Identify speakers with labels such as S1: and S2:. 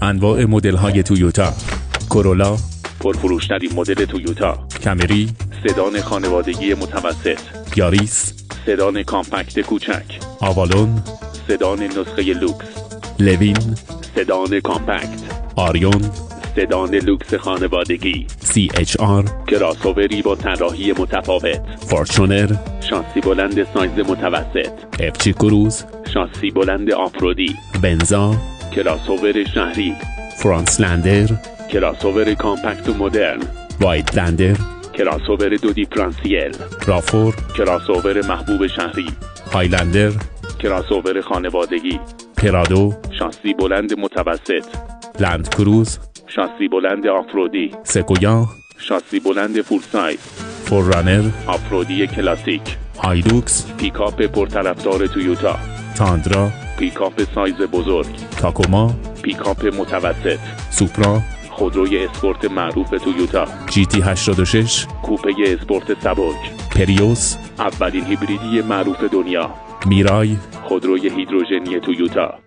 S1: انواع مدل‌های تویوتا: کرولا،
S2: پرفروش‌ترین مدل تویوتا،
S1: کمری،
S2: سدان خانوادگی متوسط،
S1: یاریس،
S2: سدان کامپکت کوچک،
S1: آوالون،
S2: سدان نسخه لوکس،
S1: لوین،
S2: سدان کامپکت،
S1: آریون،
S2: سدان لوکس خانوادگی،
S1: CHR،
S2: کراسووری با طراحی متفاوت،
S1: فورچونر،
S2: شاسی بلند سایز متوسط،
S1: FC کروز،
S2: شاسی بلند آفرودی،
S1: بنزا،
S2: کراسوور شهری،
S1: فرانسلندر،
S2: کراسوور کامپکت و مدرن،
S1: وایدلندر،
S2: کراسوور دو دیفرانسیل،
S1: رافور،
S2: کراسوور محبوب شهری،
S1: هایلندر،
S2: کراسوور خانوادگی،
S1: پرادو،
S2: شاسی بلند متوسط،
S1: لند کروز،
S2: شاسی بلند آفرودی،
S1: سکویا،
S2: شاسی بلند فول سایز،
S1: فوررانر،
S2: آفرودی کلاسیک،
S1: هایلوکس،
S2: پیکاپ پرطرفدار تویوتا،
S1: تاندرا،
S2: پیکاپ سایز بزرگ،
S1: تاکوما،
S2: پیکاپ متوسط،
S1: سوپرا،
S2: خودروی اسپورت معروف تویوتا،
S1: GT86،
S2: کوپه اسپورت سبک،
S1: پریوس،
S2: اولین هیبریدی معروف دنیا،
S1: میرای،
S2: خودروی هیدروژنی تویوتا.